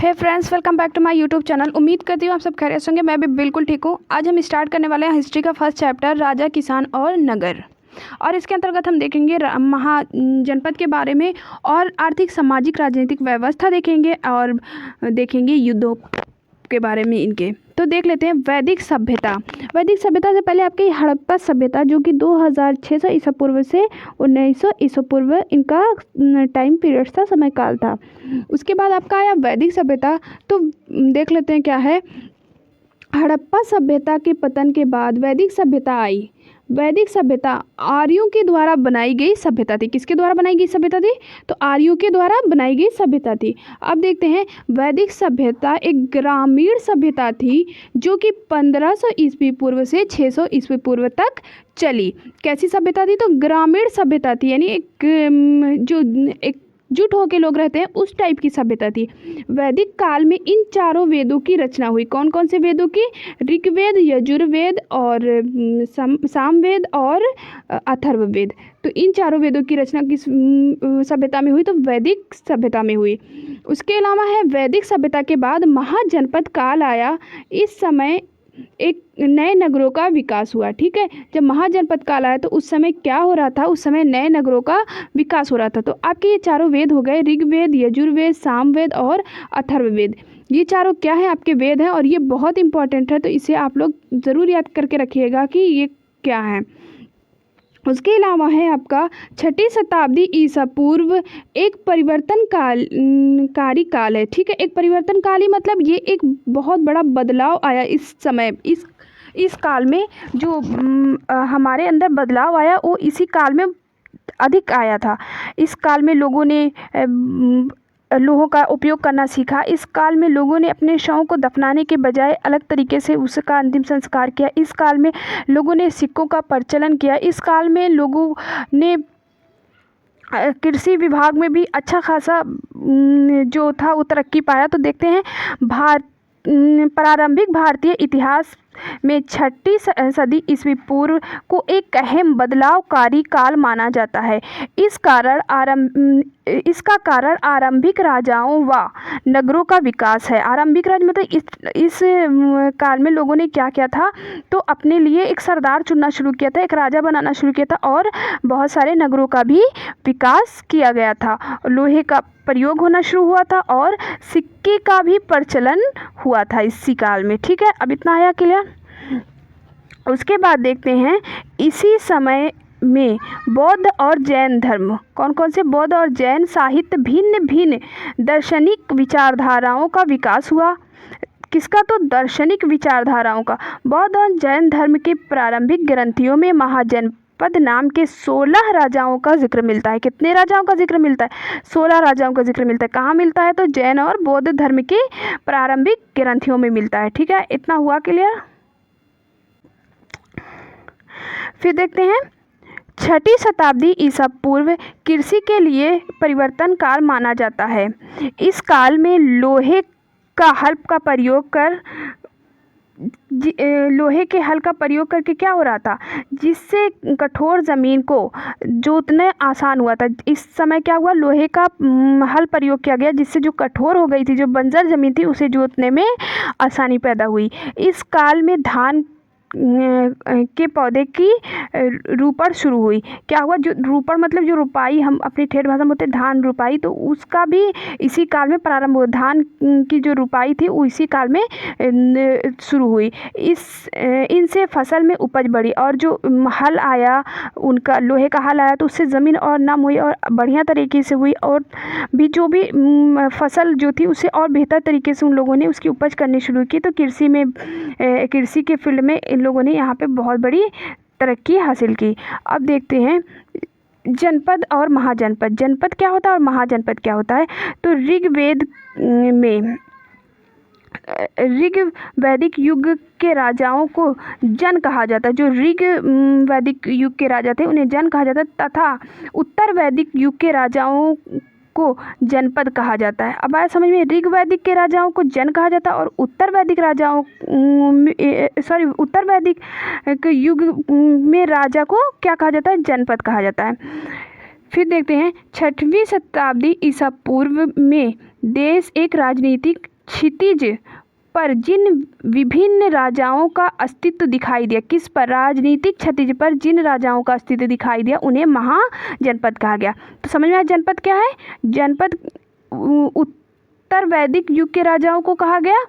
Hey friends, welcome back to my YouTube channel. उम्मीद करती हूँ आप सब खैरियत होंगे। मैं भी बिल्कुल ठीक हूँ। आज हम स्टार्ट करने वाले हैं हिस्ट्री का फर्स्ट चैप्टर, राजा, किसान और नगर। और इसके अंतर्गत हम देखेंगे महाजनपद के बारे में और आर्थिक, सामाजिक, राजनीतिक व्यवस्था देखेंगे और देखेंगे युद्धों के बारे में इनके। तो देख लेते हैं वैदिक सभ्यता। वैदिक सभ्यता से पहले आपकी हड़प्पा सभ्यता, जो कि 2600 ईसा पूर्व से 1900 ईसा पूर्व इनका टाइम पीरियड था, समय काल था। उसके बाद आपका आया वैदिक सभ्यता। तो देख लेते हैं क्या है। हड़प्पा सभ्यता के पतन के बाद वैदिक सभ्यता आई। वैदिक सभ्यता आर्यों के द्वारा बनाई गई सभ्यता थी। किसके द्वारा बनाई गई सभ्यता थी? तो आर्यों के द्वारा बनाई गई सभ्यता थी। अब देखते हैं, वैदिक सभ्यता एक ग्रामीण सभ्यता थी जो कि 1500 ईस्वी पूर्व से 600 ईस्वी पूर्व तक चली। कैसी सभ्यता थी? तो ग्रामीण सभ्यता थी, यानी एक जुट होके लोग रहते हैं, उस टाइप की सभ्यता थी। वैदिक काल में इन चारों वेदों की रचना हुई। कौन कौन से वेदों की? ऋग्वेद, यजुर्वेद और सामवेद और अथर्ववेद। तो इन चारों वेदों की रचना किस सभ्यता में हुई? तो वैदिक सभ्यता में हुई। उसके अलावा है वैदिक सभ्यता के बाद महाजनपद काल आया। इस समय एक नए नगरों का विकास हुआ। ठीक है, जब महाजनपद काल आया तो उस समय क्या हो रहा था? उस समय नए नगरों का विकास हो रहा था। तो आपके ये चारों वेद हो गए, ऋग्वेद, यजुर्वेद, सामवेद और अथर्ववेद। ये चारों क्या है? आपके वेद हैं और ये बहुत इंपॉर्टेंट है, तो इसे आप लोग ज़रूर याद करके रखिएगा कि ये क्या है। उसके अलावा है आपका 6ठी शताब्दी ईसा पूर्व एक परिवर्तनकारी काल है। ठीक है, एक परिवर्तनकाली मतलब ये एक बहुत बड़ा बदलाव आया इस समय, इस काल में। जो हमारे अंदर बदलाव आया वो इसी काल में अधिक आया था। इस काल में लोगों ने लोहों का उपयोग करना सीखा। इस काल में लोगों ने अपने शवों को दफनाने के बजाय अलग तरीके से उसका अंतिम संस्कार किया। इस काल में लोगों ने सिक्कों का प्रचलन किया। इस काल में लोगों ने कृषि विभाग में भी अच्छा खासा जो था वो तरक्की पाया। तो देखते हैं, प्रारंभिक भारतीय इतिहास में 6ठी सदी ईस्वी पूर्व को एक अहम बदलावकारी काल माना जाता है। इसका कारण आरंभिक राजाओं व नगरों का विकास है। आरंभिक राज मतलब इस काल में लोगों ने क्या किया था? तो अपने लिए एक सरदार चुनना शुरू किया था, एक राजा बनाना शुरू किया था और बहुत सारे नगरों का भी विकास किया गया था। लोहे का प्रयोग होना शुरू हुआ था और सिक्के का भी प्रचलन हुआ था इसी काल में। ठीक है, अब इतना आया क्लियर। उसके बाद देखते हैं, इसी समय में बौद्ध और जैन धर्म, कौन कौन से? बौद्ध और जैन साहित्य, भिन्न भिन्न दार्शनिक विचारधाराओं का विकास हुआ। किसका? तो दार्शनिक विचारधाराओं का। बौद्ध और जैन धर्म के प्रारंभिक ग्रंथियों में महाजनपद नाम के 16 राजाओं का जिक्र मिलता है। कितने राजाओं का जिक्र मिलता है? 16 राजाओं का जिक्र मिलता है। कहाँ मिलता है? तो जैन और बौद्ध धर्म के प्रारंभिक ग्रंथियों में मिलता है। ठीक है, इतना हुआ क्लियर। फिर देखते हैं, 6ठी शताब्दी ईसा पूर्व कृषि के लिए परिवर्तन काल माना जाता है। इस काल में लोहे के हल का प्रयोग करके क्या हो रहा था? जिससे कठोर ज़मीन को जोतना आसान हुआ था। इस समय क्या हुआ? लोहे का हल प्रयोग किया गया, जिससे जो कठोर हो गई थी, जो बंजर ज़मीन थी, उसे जोतने में आसानी पैदा हुई। इस काल में धान के पौधे की रूपण शुरू हुई। क्या हुआ? जो रूपण मतलब जो रुपाई, हम अपनी ठेठ भाषा में बोलते हैं धान रुपाई, तो उसका भी इसी काल में प्रारंभ हुआ। धान की जो रुपाई थी वो इसी काल में शुरू हुई। इनसे फसल में उपज बढ़ी और जो हल आया, उनका लोहे का हल आया, तो उससे ज़मीन और नम हुई और बढ़िया तरीके से हुई। और भी जो भी फसल जो थी उससे और बेहतर तरीके से उन लोगों ने उसकी उपज करनी शुरू की। तो कृषि के फील्ड में इन लोगों ने यहाँ पे बहुत बड़ी तरक्की हासिल की। अब देखते हैं जनपद और महाजनपद। जनपद क्या होता है और महाजनपद क्या होता है? तो ऋग वैदिक युग के राजाओं को जन कहा जाता है। जो ऋग वैदिक युग के राजा थे उन्हें जन कहा जाता है, तथा उत्तर वैदिक युग के राजाओं को जनपद कहा जाता है। अब आया समझ में, ऋग वैदिक के राजाओं को जन कहा जाता है और उत्तर वैदिक युग में राजा को क्या कहा जाता है? जनपद कहा जाता है। फिर देखते हैं 6वीं शताब्दी ईसा पूर्व में देश एक राजनीतिक क्षितिज पर जिन विभिन्न राजाओं का अस्तित्व दिखाई दिया, किस पर? राजनीतिक क्षितिज पर जिन राजाओं का अस्तित्व दिखाई दिया उन्हें महाजनपद कहा गया। तो समझ में आया जनपद क्या है? जनपद उत्तर वैदिक युग के राजाओं को कहा गया,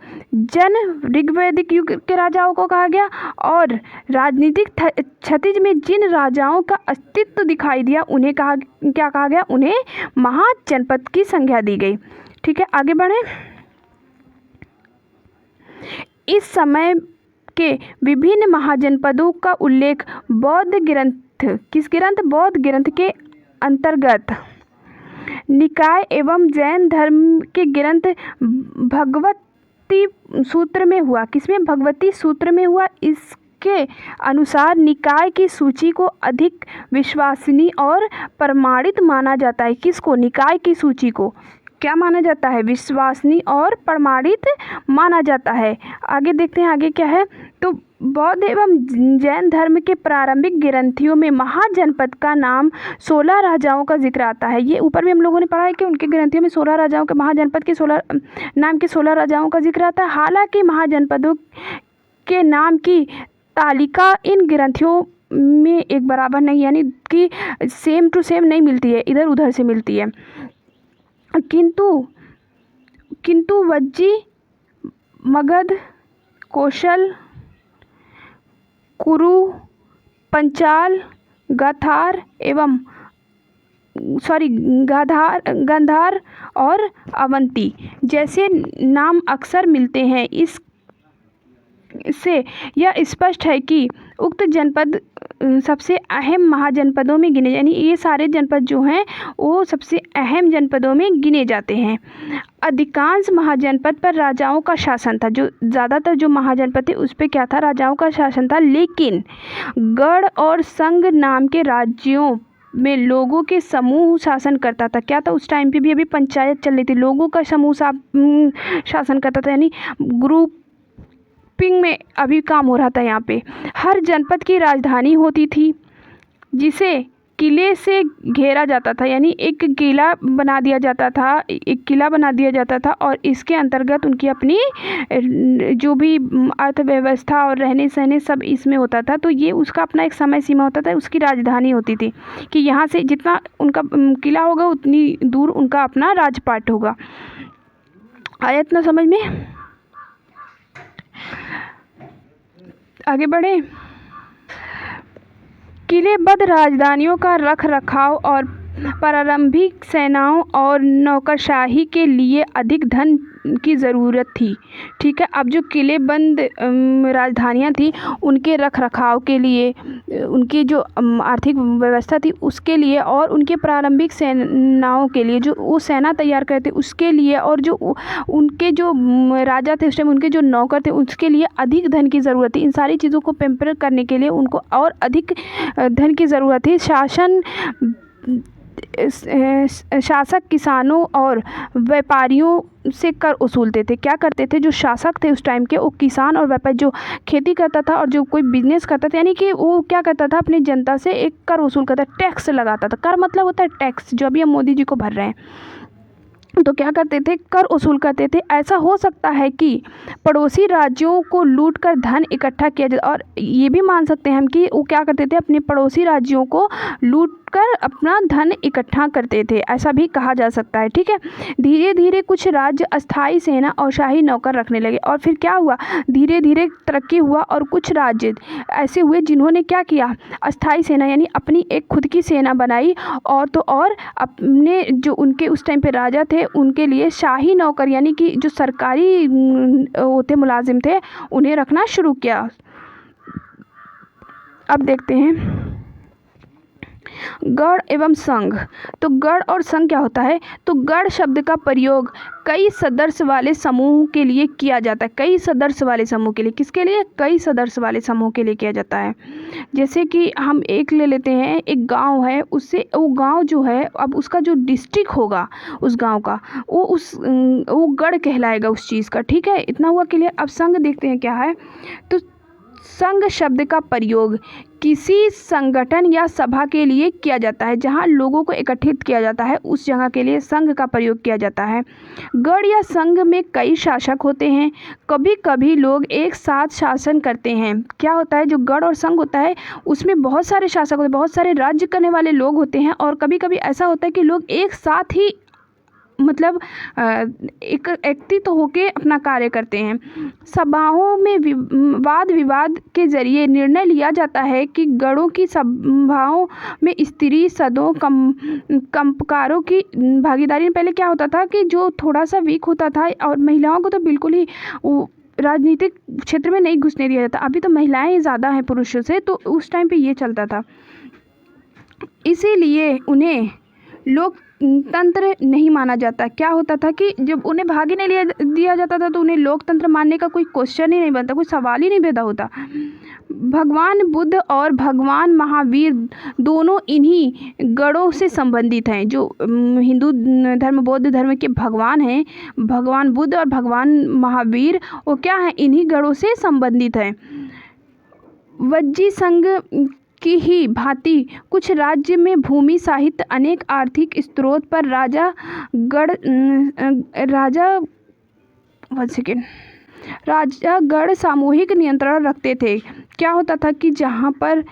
ऋग्वैदिक युग के राजाओं को कहा गया, और राजनीतिक क्षितिज में जिन राजाओं का अस्तित्व दिखाई दिया उन्हें क्या कहा गया? उन्हें महाजनपद की संज्ञा दी गई। ठीक है, आगे बढ़ें। इस समय के विभिन्न महाजनपदों का उल्लेख बौद्ध ग्रंथ, किस ग्रंथ? बौद्ध ग्रंथ के अंतर्गत निकाय एवं जैन धर्म के ग्रंथ भगवती सूत्र में हुआ। किसमें? भगवती सूत्र में हुआ। इसके अनुसार निकाय की सूची को अधिक विश्वसनीय और प्रमाणित माना जाता है। किसको? निकाय की सूची को क्या माना जाता है? विश्वसनीय और प्रमाणित माना जाता है। आगे देखते हैं आगे क्या है। तो बौद्ध एवं जैन धर्म के प्रारंभिक ग्रंथियों में महाजनपद का नाम 16 राजाओं का जिक्र आता है। ये ऊपर भी हम लोगों ने पढ़ा है कि उनके ग्रंथियों में 16 राजाओं के, महाजनपद के 16 नाम के 16 राजाओं का जिक्र आता है। हालांकि महाजनपदों के नाम की तालिका इन ग्रंथियों में एक बराबर नहीं, यानी कि सेम टू सेम नहीं मिलती है, इधर उधर से मिलती है। किंतु वज्जी, मगध, कौशल, कुरु, पंचाल, गांधार और अवंती जैसे नाम अक्सर मिलते हैं। इससे यह स्पष्ट है कि उक्त जनपद सबसे अहम महाजनपदों में गिने, यानी ये सारे जनपद जो हैं वो सबसे अहम जनपदों में गिने जाते हैं। अधिकांश महाजनपद पर राजाओं का शासन था। जो ज़्यादातर जो महाजनपद थे उस पर क्या था? राजाओं का शासन था। लेकिन गढ़ और संघ नाम के राज्यों में लोगों के समूह शासन करता था। क्या था? उस टाइम पे भी अभी पंचायत चल रही थी, लोगों का समूह शासन करता था, यानी ग्रुप में अभी काम हो रहा था यहाँ पे। हर जनपद की राजधानी होती थी जिसे किले से घेरा जाता था, यानी एक किला बना दिया जाता था, और इसके अंतर्गत उनकी अपनी जो भी अर्थव्यवस्था और रहने सहने सब इसमें होता था। तो ये उसका अपना एक समय सीमा होता था, उसकी राजधानी होती थी कि यहाँ से जितना उनका किला होगा उतनी दूर उनका अपना राजपाट होगा। आया इतना समझ में? आगे बढ़े। किलेबद्ध राजधानियों का रख रखाव और प्रारंभिक सेनाओं और नौकरशाही के लिए अधिक धन की ज़रूरत थी। ठीक है, अब जो किलेबंद राजधानियाँ थी उनके रख रखाव के लिए, उनकी जो आर्थिक व्यवस्था थी उसके लिए, और उनके प्रारंभिक सेनाओं के लिए जो वो सेना तैयार करते उसके लिए, और जो उनके जो राजा थे उस टाइम उनके जो नौकर थे उसके लिए अधिक धन की ज़रूरत थी। इन सारी चीज़ों को पेम्पर करने के लिए उनको और अधिक धन की ज़रूरत थी। शासक किसानों और व्यापारियों से कर वसूलते थे। क्या करते थे? जो शासक थे उस टाइम के, वो किसान और व्यापारी जो खेती करता था और जो कोई बिजनेस करता था, यानी कि वो क्या करता था? अपनी जनता से एक कर वसूल करता, टैक्स लगाता था। कर मतलब होता है टैक्स, जो अभी हम मोदी जी को भर रहे हैं। तो क्या करते थे? कर वसूल करते थे। ऐसा हो सकता है कि पड़ोसी राज्यों को लूट कर धन इकट्ठा किया जाए, और ये भी मान सकते हैं हम कि वो क्या करते थे? अपने पड़ोसी राज्यों को लूट कर अपना धन इकट्ठा करते थे, ऐसा भी कहा जा सकता है। ठीक है, धीरे धीरे कुछ राज्य अस्थाई सेना और शाही नौकर रखने लगे, और फिर क्या हुआ? धीरे धीरे तरक्की हुआ, और कुछ राज्य ऐसे हुए जिन्होंने क्या किया? अस्थाई सेना, यानी अपनी एक खुद की सेना बनाई, और तो और अपने जो उनके उस टाइम पे राजा थे उनके लिए शाही नौकर, यानी कि जो सरकारी होते मुलाजिम थे उन्हें रखना शुरू किया। अब देखते हैं गढ़ एवं संघ। तो गढ़ और संघ क्या होता है? तो गढ़ शब्द का प्रयोग कई सदस्य वाले समूह के लिए किया जाता है। कई सदस्य वाले समूह के लिए, किसके लिए? कई सदस्य वाले समूह के लिए किया जाता है। जैसे कि हम एक ले लेते हैं, एक गांव है, उससे वो गांव जो है, अब उसका जो डिस्ट्रिक्ट होगा उस गांव का, वो गढ़ कहलाएगा उस चीज़ का। ठीक है, इतना हुआ क्लियर। अब संघ देखते हैं क्या है। तो संघ शब्द का प्रयोग किसी संगठन या सभा के लिए किया जाता है। जहाँ लोगों को एकत्रित किया जाता है उस जगह के लिए संघ का प्रयोग किया जाता है। गण या संघ में कई शासक होते हैं। कभी कभी लोग एक साथ शासन करते हैं। क्या होता है, जो गण और संघ होता है उसमें बहुत सारे शासक होते हैं, बहुत सारे राज्य करने वाले लोग होते हैं। और कभी कभी ऐसा होता है कि लोग एक साथ ही मतलब एकत्रित होकर अपना कार्य करते हैं। सभाओं में वाद विवाद के जरिए निर्णय लिया जाता है कि गणों की सभाओं में स्त्री सदों कंपकारों की भागीदारी। पहले क्या होता था कि जो थोड़ा सा वीक होता था और महिलाओं को तो बिल्कुल ही राजनीतिक क्षेत्र में नहीं घुसने दिया जाता। अभी तो महिलाएं ज़्यादा हैं पुरुषों से, तो उस टाइम पे ये चलता था। इसीलिए उन्हें लोकतंत्र नहीं माना जाता। क्या होता था कि जब उन्हें भाग ही नहीं दिया जाता था तो उन्हें लोकतंत्र मानने का कोई क्वेश्चन ही नहीं बनता, कोई सवाल ही नहीं पैदा होता। भगवान बुद्ध और भगवान महावीर दोनों इन्हीं गणों से संबंधित हैं। जो हिंदू धर्म बौद्ध धर्म के भगवान हैं, भगवान बुद्ध और भगवान महावीर, वो क्या है, इन्हीं गणों से संबंधित हैं। वज्जी संघ की ही भांति कुछ राज्य में भूमि साहित्य अनेक आर्थिक स्रोत पर राजागण सामूहिक नियंत्रण रखते थे। क्या होता था कि जहाँ पर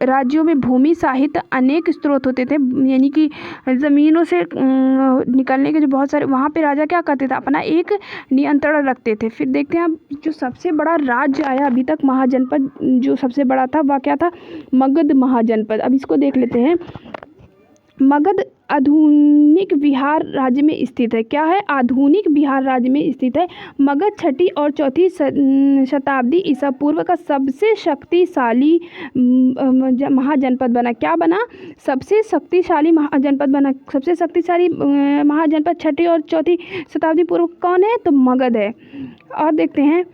राज्यों में भूमि साहित्य अनेक स्रोत होते थे, यानी कि ज़मीनों से निकलने के जो बहुत सारे, वहाँ पे राजा क्या करते थे, अपना एक नियंत्रण रखते थे। फिर देखते हैं अब जो सबसे बड़ा राज्य आया अभी तक महाजनपद, जो सबसे बड़ा था वह क्या था, मगध महाजनपद। अब इसको देख लेते हैं। मगध आधुनिक बिहार राज्य में स्थित है। क्या है, आधुनिक बिहार राज्य में स्थित है। मगध 6ठी और 4ठी शताब्दी ईसा पूर्व का सबसे शक्तिशाली महाजनपद बना। क्या बना, सबसे शक्तिशाली महाजनपद बना। सबसे शक्तिशाली महाजनपद 6ठी और 4ठी शताब्दी पूर्व कौन है, तो मगध है। और देखते हैं,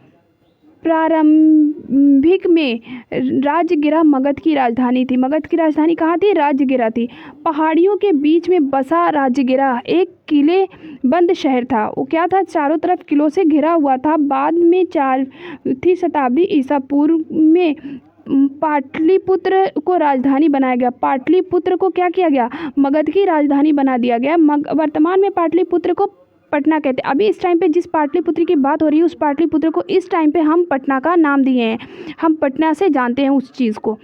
प्रारंभिक में राजगिरा मगध की राजधानी थी। मगध की राजधानी कहाँ थी, राजगिरा थी। पहाड़ियों के बीच में बसा राजगिरा एक किले बंद शहर था। वो क्या था, चारों तरफ किलों से घिरा हुआ था। बाद में 4ठी शताब्दी ईसा पूर्व में पाटलिपुत्र को राजधानी बनाया गया। पाटलिपुत्र को क्या किया गया, मगध की राजधानी बना दिया गया। वर्तमान में पाटलिपुत्र को पटना कहते हैं। अभी इस टाइम पे जिस पाटलिपुत्र की बात हो रही है उस पाटलिपुत्र को इस टाइम पे हम पटना का नाम दिए हैं। हम पटना से जानते हैं उस चीज़ को।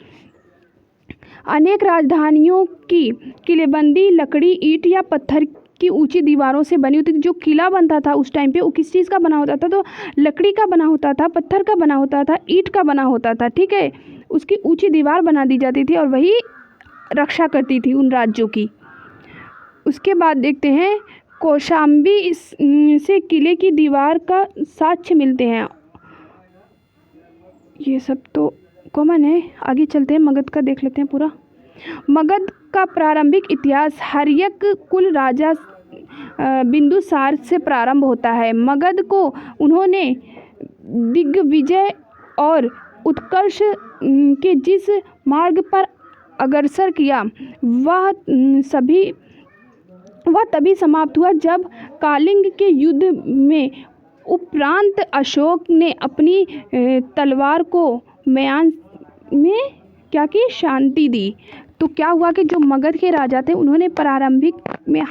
अनेक राजधानियों की किलेबंदी लकड़ी, ईंट या पत्थर की ऊंची दीवारों से बनी होती थी। जो किला बनता था उस टाइम पे वो किस चीज़ का बना होता था, तो लकड़ी का बना होता था, पत्थर का बना होता था, ईंट का बना होता था। ठीक है, उसकी ऊंची दीवार बना दी जाती थी और वही रक्षा करती थी उन राज्यों की। उसके बाद देखते हैं, कौशाम्बी से किले की दीवार का साक्ष्य मिलते हैं। ये सब तो कॉमन है। आगे चलते हैं, मगध का देख लेते हैं पूरा। मगध का प्रारंभिक इतिहास हर्यक कुल राजा बिंदुसार से प्रारंभ होता है। मगध को उन्होंने दिग्विजय और उत्कर्ष के जिस मार्ग पर अग्रसर किया वह तभी समाप्त हुआ जब कालिंग के युद्ध में उपरांत अशोक ने अपनी तलवार को म्यान में क्या की, शांति दी। तो क्या हुआ कि जो मगध के राजा थे उन्होंने प्रारंभिक में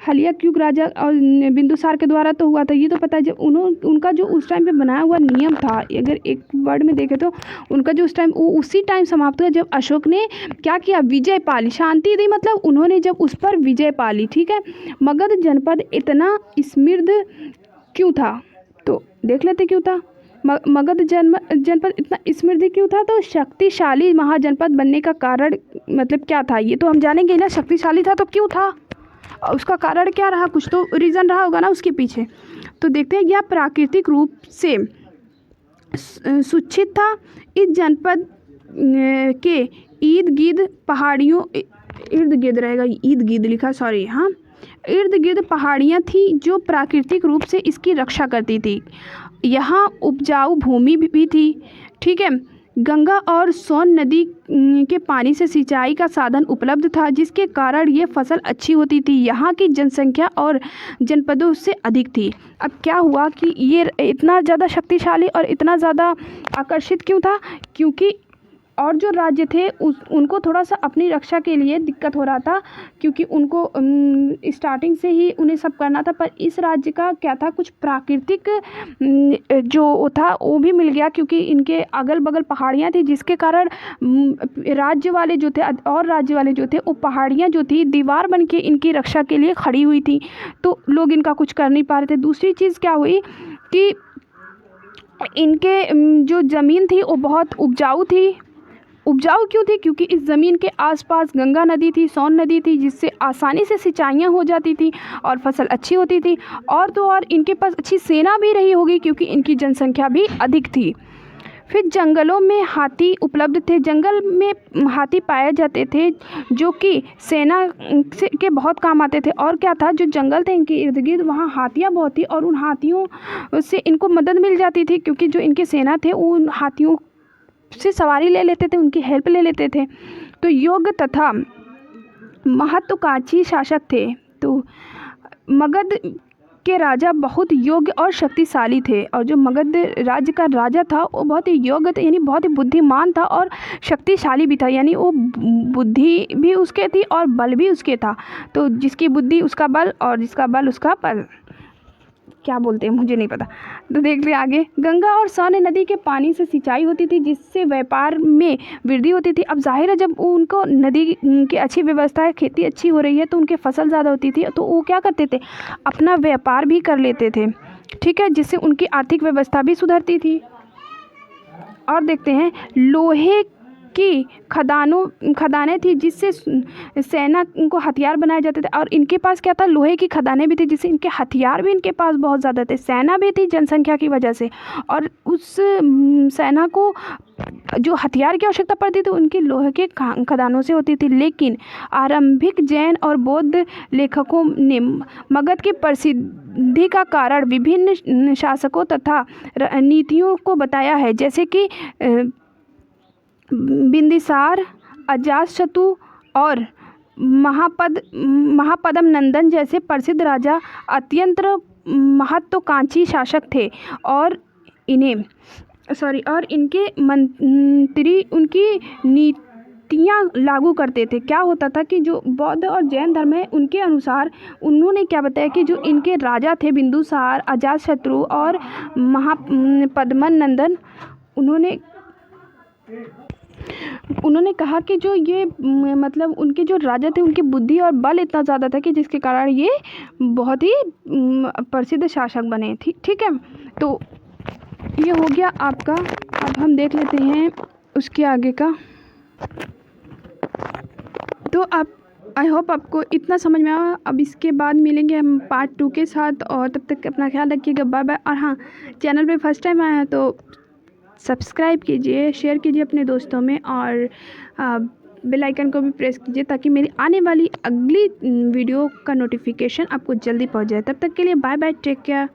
हल्यक युग राजा और बिंदुसार के द्वारा तो हुआ था, ये तो पता है। जब उनका जो उस टाइम पे बनाया हुआ नियम था, अगर एक वर्ड में देखें तो उनका जो उस टाइम उसी टाइम समाप्त हुआ जब अशोक ने क्या किया, विजय पाली, शांति दी, मतलब उन्होंने जब उस पर विजय पाली। ठीक है, मगध जनपद इतना समृद्ध क्यों था, तो देख लेते क्यों था। मगध जनपद इतना समृद्ध क्यों था, तो शक्तिशाली महाजनपद बनने का कारण मतलब क्या था, ये तो हम जानेंगे ना। शक्तिशाली था तो क्यों था, उसका कारण क्या रहा, कुछ तो रीज़न रहा होगा ना उसके पीछे। तो देखते हैं, यह प्राकृतिक रूप से सुरक्षित था। इस जनपद के इर्द गिर्द पहाड़ियों, इर्द गिर्द रहेगा, ईद गिर्द लिखा, सॉरी, हाँ, इर्द गिर्द पहाड़ियाँ थी जो प्राकृतिक रूप से इसकी रक्षा करती थी। यहाँ उपजाऊ भूमि भी थी। ठीक है, गंगा और सोन नदी के पानी से सिंचाई का साधन उपलब्ध था, जिसके कारण ये फसल अच्छी होती थी। यहाँ की जनसंख्या और जनपदों से अधिक थी। अब क्या हुआ कि ये इतना ज़्यादा शक्तिशाली और इतना ज़्यादा आकर्षित क्यों था? क्योंकि और जो राज्य थे उनको थोड़ा सा अपनी रक्षा के लिए दिक्कत हो रहा था, क्योंकि उनको स्टार्टिंग से ही उन्हें सब करना था। पर इस राज्य का क्या था, कुछ प्राकृतिक जो था वो भी मिल गया, क्योंकि इनके अगल बगल पहाड़ियाँ थी, जिसके कारण राज्य वाले जो थे और राज्य वाले जो थे वो पहाड़ियाँ जो थी दीवार बन के इनकी रक्षा के लिए खड़ी हुई थी, तो लोग इनका कुछ कर नहीं पा रहे थे। दूसरी चीज़ क्या हुई कि इनके जो ज़मीन थी वो बहुत उपजाऊ थी। उपजाऊ क्यों थी? क्योंकि इस ज़मीन के आसपास गंगा नदी थी, सोन नदी थी, जिससे आसानी से सिंचाइयाँ हो जाती थी और फसल अच्छी होती थी। और तो और इनके पास अच्छी सेना भी रही होगी, क्योंकि इनकी जनसंख्या भी अधिक थी। फिर जंगलों में हाथी उपलब्ध थे। जंगल में हाथी पाए जाते थे, जो कि सेना से के बहुत काम आते थे। और क्या था, जो जंगल थे इनके इर्द गिर्द, वहाँ हाथियाँ बहुत थी और उन हाथियों से इनको मदद मिल जाती थी, क्योंकि जो इनके सेना थे उन हाथियों से सवारी ले लेते थे, उनकी हेल्प ले लेते थे। तो योग्य तथा महत्वाकांक्षी शासक थे। तो मगध के राजा बहुत योग्य और शक्तिशाली थे, और जो मगध राज्य का राजा था वो बहुत ही योग्य था, यानी बहुत ही बुद्धिमान था और शक्तिशाली भी था। यानी वो बुद्धि भी उसके थी और बल भी उसके था। तो जिसकी बुद्धि उसका बल और जिसका बल उसका बल, क्या बोलते हैं मुझे नहीं पता। तो देख लिया आगे। गंगा और सोन नदी के पानी से सिंचाई होती थी, जिससे व्यापार में वृद्धि होती थी। अब जाहिर है, जब उनको नदी की अच्छी व्यवस्था है, खेती अच्छी हो रही है, तो उनके फसल ज़्यादा होती थी, तो वो क्या करते थे, अपना व्यापार भी कर लेते थे, ठीक है, जिससे उनकी आर्थिक व्यवस्था भी सुधरती थी। और देखते हैं, लोहे की खदानें थी, जिससे सेना को हथियार बनाए जाते थे। और इनके पास क्या था, लोहे की खदानें भी थी, जिससे इनके हथियार भी इनके पास बहुत ज़्यादा थे। सेना भी थी जनसंख्या की वजह से, और उस सेना को जो हथियार की आवश्यकता पड़ती थी उनकी लोहे के खदानों से होती थी। लेकिन आरंभिक जैन और बौद्ध लेखकों ने मगध की प्रसिद्धि का कारण विभिन्न शासकों तथा नीतियों को बताया है, जैसे कि बिंदिसार, अजातशत्रु और महापद्म नंदन जैसे प्रसिद्ध राजा अत्यंत महत्वाकांक्षी शासक थे, और इनके मंत्री उनकी नीतियाँ लागू करते थे। क्या होता था कि जो बौद्ध और जैन धर्म है उनके अनुसार उन्होंने क्या बताया कि जो इनके राजा थे बिंदुसार, अजातशत्रु और महापद्म नंदन, उन्होंने कहा कि जो ये मतलब उनके जो राजा थे उनकी बुद्धि और बल इतना ज़्यादा था कि जिसके कारण ये बहुत ही प्रसिद्ध शासक बने। ठीक है, तो ये हो गया आपका। अब हम देख लेते हैं उसके आगे का। तो आप, आई होप आपको इतना समझ में आया। अब इसके बाद मिलेंगे हम पार्ट 2 के साथ, और तब तक अपना ख्याल रखिएगा। Bye bye. और हाँ, चैनल पे फर्स्ट टाइम आया है तो सब्सक्राइब कीजिए, शेयर कीजिए अपने दोस्तों में, और बेल आइकन को भी प्रेस कीजिए, ताकि मेरी आने वाली अगली वीडियो का नोटिफिकेशन आपको जल्दी पहुंच जाए। तब तक के लिए बाय बाय, टेक केयर।